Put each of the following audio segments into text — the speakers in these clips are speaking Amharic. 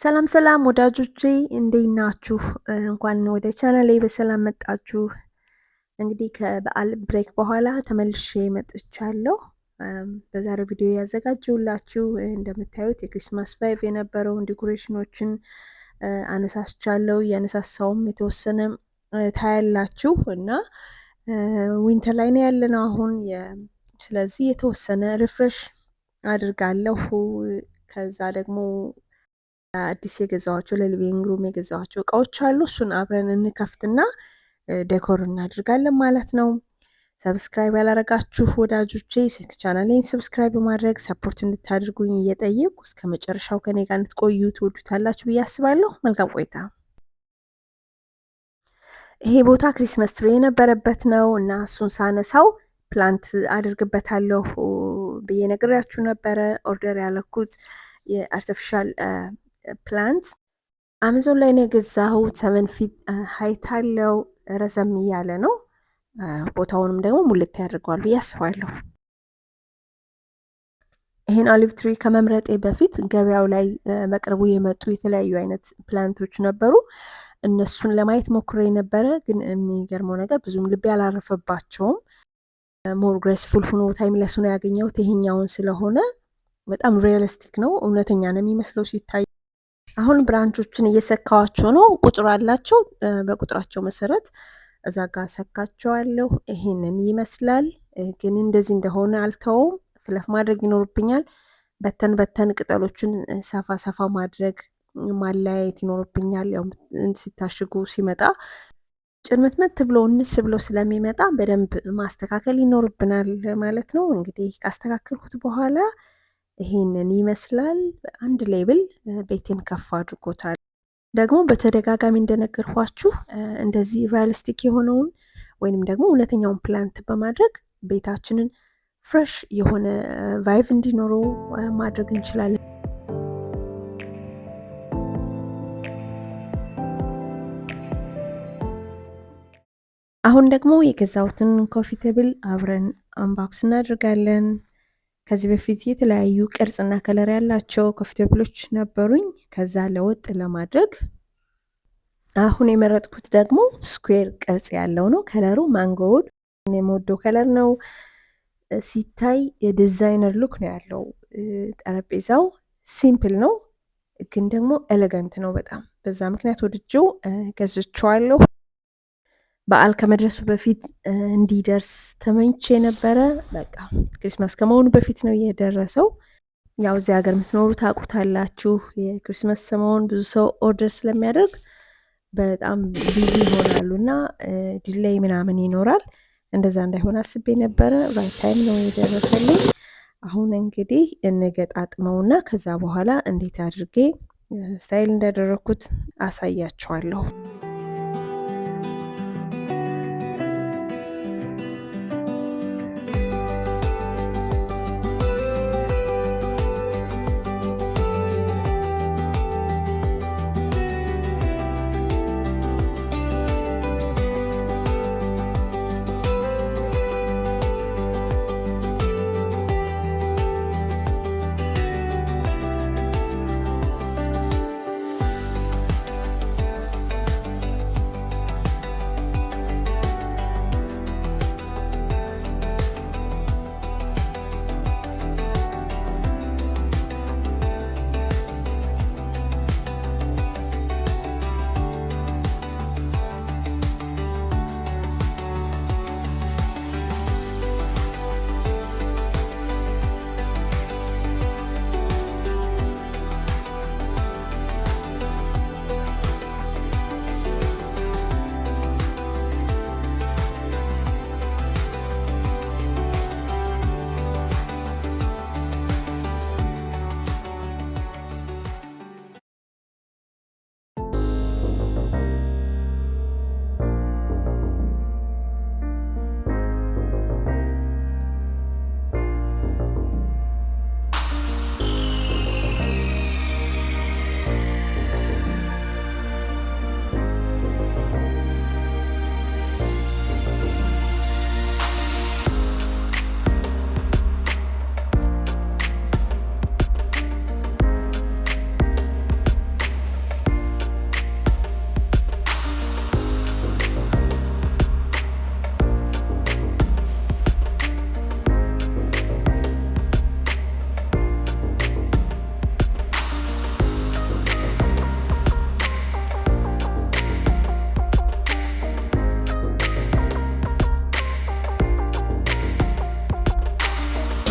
ሰላም ሰላም ወዳጆቼ እንዴት ናችሁ? እንኳን ወደ ቻናሌ በሰላም መጣችሁ። እንግዲህ ከበዓል ብሬክ በኋላ ተመልሼ መጥቻለሁ። በዛሬው ቪዲዮ ያዘጋጀሁላችሁ እንደምታዩት የክሪስማስ ቫይቭ የነበረውን ዲኮሬሽኖችን አነሳስቻለሁ። እያነሳሳውም የተወሰነ ታያላችሁ እና ዊንተር ላይ ነው ያለነው አሁን። ስለዚህ የተወሰነ ሪፍሬሽ አድርጋለሁ። ከዛ ደግሞ አዲስ የገዛኋቸው ለሊቪንግ ሩም የገዛኋቸው እቃዎች አሉ። እሱን አብረን እንከፍትና ዴኮር እናድርጋለን ማለት ነው። ሰብስክራይብ ያላረጋችሁ ወዳጆቼ ቻናሌን ሰብስክራይብ በማድረግ ሰፖርት እንድታደርጉኝ እየጠየቁ እስከ መጨረሻው ከኔ ጋር እንድትቆዩ ትወዱታላችሁ ብዬ አስባለሁ። መልካም ቆይታ። ይሄ ቦታ ክሪስመስ ትሪ የነበረበት ነው እና እሱን ሳነሳው ፕላንት አድርግበታለሁ ብዬ ነግሬያችሁ ነበረ። ኦርደር ያለኩት የአርቲፊሻል ፕላንት አማዞን ላይ ነው የገዛሁት። 7 ፊት ሀይት አለው፣ ረዘም እያለ ነው። ቦታውንም ደግሞ ሙልት ያደርገዋል ብዬ አስባለሁ። ይሄን ኦሊቭ ትሪ ከመምረጤ በፊት ገበያው ላይ በቅርቡ የመጡ የተለያዩ አይነት ፕላንቶች ነበሩ። እነሱን ለማየት ሞክሬ ነበረ፣ ግን የሚገርመው ነገር ብዙም ልቤ አላረፈባቸውም። ሞር ግሬስፉል ሆኖ ታይምለስ ነው ያገኘሁት ይሄኛውን ስለሆነ በጣም ሪያሊስቲክ ነው፣ እውነተኛ ነው የሚመስለው ሲታይ። አሁን ብራንቾችን እየሰካዋቸው ነው። ቁጥር አላቸው። በቁጥራቸው መሰረት እዛ ጋር ሰካቸዋለሁ። ይሄንን ይመስላል። ግን እንደዚህ እንደሆነ አልተውም። ፍለፍ ማድረግ ይኖርብኛል። በተን ቅጠሎችን ሰፋ ሰፋ ማድረግ ማለያየት ይኖርብኛል። ያው ሲታሽጉ ሲመጣ ጭርምትምት ብሎ እንስ ብሎ ስለሚመጣ በደንብ ማስተካከል ይኖርብናል ማለት ነው። እንግዲህ ካስተካከልኩት በኋላ ይሄንን ይመስላል። አንድ ሌብል ቤቴን ከፍ አድርጎታል። ደግሞ በተደጋጋሚ እንደነገርኳችሁ እንደዚህ ሪያሊስቲክ የሆነውን ወይንም ደግሞ እውነተኛውን ፕላንት በማድረግ ቤታችንን ፍሬሽ የሆነ ቫይቭ እንዲኖረው ማድረግ እንችላለን። አሁን ደግሞ የገዛሁትን ኮፊ ቴብል አብረን አንባክስ እናደርጋለን። ከዚህ በፊት የተለያዩ ቅርጽና ከለር ያላቸው ኮፊ ቴብሎች ነበሩኝ። ከዛ ለወጥ ለማድረግ አሁን የመረጥኩት ደግሞ ስኩዌር ቅርጽ ያለው ነው። ከለሩ ማንጎውድ የምወደው ከለር ነው። ሲታይ የዲዛይነር ሉክ ነው ያለው። ጠረጴዛው ሲምፕል ነው፣ ግን ደግሞ ኤሌጋንት ነው በጣም። በዛ ምክንያት ወድጄው ገዝቼዋለሁ። በዓል ከመድረሱ በፊት እንዲደርስ ተመኝቼ ነበረ። በቃ ክሪስማስ ከመሆኑ በፊት ነው የደረሰው። ያው እዚህ ሀገር የምትኖሩ ታውቁታላችሁ። የክሪስማስ ሰሞን ብዙ ሰው ኦርደር ስለሚያደርግ በጣም ቢዚ ይሆናሉ እና ዲሌይ ምናምን ይኖራል። እንደዛ እንዳይሆን አስቤ ነበረ። ራይት ታይም ነው የደረሰልኝ። አሁን እንግዲህ እንገጣጥመውና ከዛ በኋላ እንዴት አድርጌ ስታይል እንዳደረኩት አሳያችኋለሁ።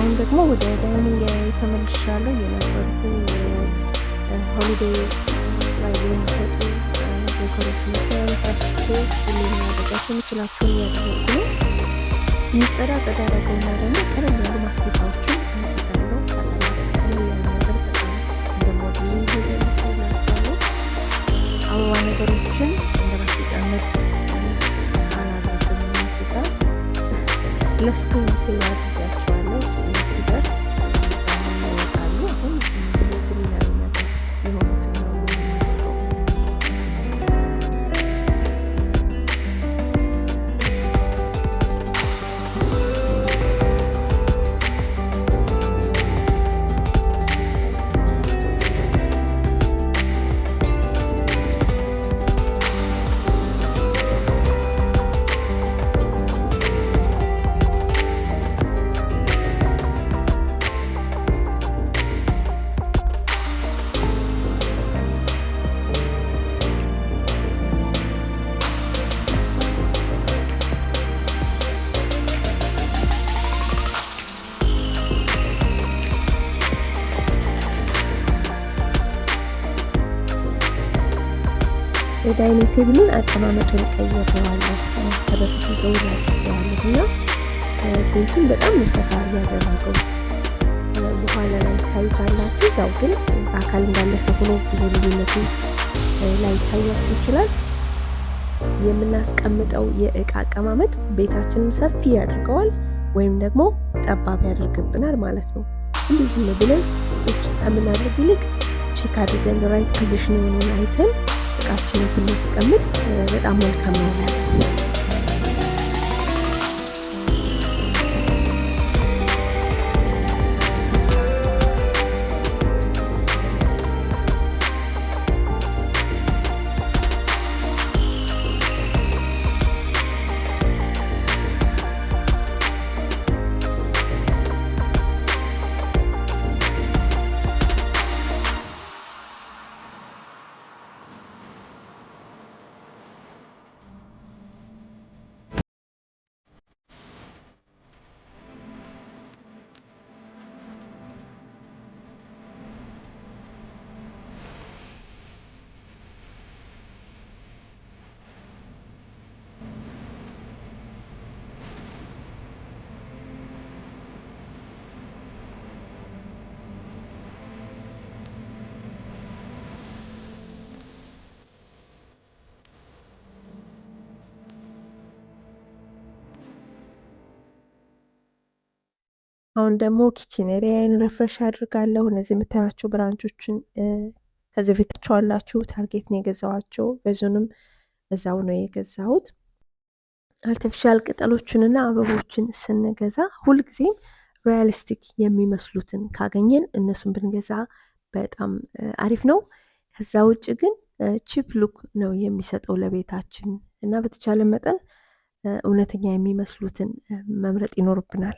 አሁን ደግሞ ወደ ዳይኒንግ ተመልሻለሁ። የነበሩትን ሆሊዴይ ላይ የሚሰጡ ዴኮሬሽን ተመሳስቶ ሁሉም ያደረጋቸው የሚችላቸውን እያደረጉ ነው። የሚጸዳ ጸዳ ያደረገውና ደግሞ ቀለል ያሉ ማስጌጫዎችን አንስታለሁ። ነገር በጣም እንደሞዱ ይዘላቸዋለሁ። አበባ ነገሮችን እንደ ማስጌጫነት አላደርግም። ማስጌጫ ለስፕሪንግ ሴል አድርጋቸዋለሁ። ስፕሪንግ ሲደርስ ይወጣሉ። አሁን ግሪናሪ ነገር የሆኑትን ነው የሚጠቀው። የዳይኒንግ ቴብሉን አቀማመጡን ቀይሬዋለሁ። ከበፊቱ ገውላ ያለሁ እና ቤቱን በጣም ነው ሰፋ ያደረገው። በኋላ ላይ ታዩታላችሁ። ያው ግን አካል እንዳለ ሰው ሆኖ ብዙ ልዩነቱ ላይታያችሁ ይችላል። የምናስቀምጠው የእቃ አቀማመጥ ቤታችንን ሰፊ ያደርገዋል ወይም ደግሞ ጠባብ ያደርግብናል ማለት ነው። እንዲህ ዝም ብለን ውጭ ከምናደርግ ይልቅ ቼክ አድርገን ራይት ፖዚሽን የሆነውን አይተን እቃችንን ብናስቀምጥ በጣም መልካም ነው። አሁን ደግሞ ኪችን ኤሪያን ሪፍሬሽ አድርጋለሁ። እነዚህ የምታያቸው ብራንቾችን ከዚህ በፊት ታያችኋላችሁ። ታርጌት ነው የገዛኋቸው። በዙንም እዛው ነው የገዛሁት። አርቲፊሻል ቅጠሎችንና አበቦችን ስንገዛ ሁልጊዜም ሪያሊስቲክ የሚመስሉትን ካገኘን እነሱን ብንገዛ በጣም አሪፍ ነው። ከዛ ውጭ ግን ቺፕ ሉክ ነው የሚሰጠው ለቤታችን እና በተቻለ መጠን እውነተኛ የሚመስሉትን መምረጥ ይኖርብናል።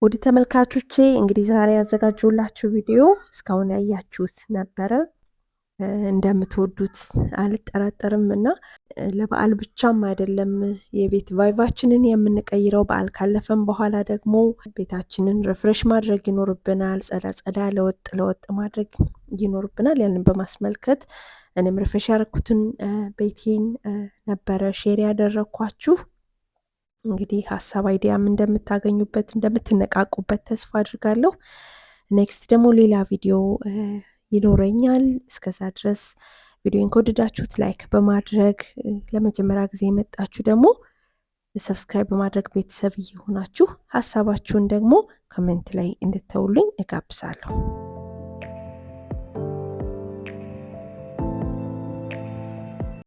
ውድ ተመልካቾቼ እንግዲህ ዛሬ ያዘጋጀሁላችሁ ቪዲዮ እስካሁን ያያችሁት ነበረ። እንደምትወዱት አልጠራጠርም እና ለበዓል ብቻም አይደለም የቤት ቫይቫችንን የምንቀይረው፣ በዓል ካለፈም በኋላ ደግሞ ቤታችንን ሪፍሬሽ ማድረግ ይኖርብናል። ጸዳ ጸዳ ለወጥ ማድረግ ይኖርብናል። ያንን በማስመልከት እኔም ሪፍሬሽ ያደረኩትን ቤቴን ነበረ ሼር ያደረኳችሁ። እንግዲህ ሀሳብ አይዲያም እንደምታገኙበት እንደምትነቃቁበት ተስፋ አድርጋለሁ። ኔክስት ደግሞ ሌላ ቪዲዮ ይኖረኛል። እስከዛ ድረስ ቪዲዮን ከወደዳችሁት ላይክ በማድረግ ለመጀመሪያ ጊዜ የመጣችሁ ደግሞ ሰብስክራይብ በማድረግ ቤተሰብ እየሆናችሁ ሀሳባችሁን ደግሞ ኮሜንት ላይ እንድተውልኝ እጋብዛለሁ።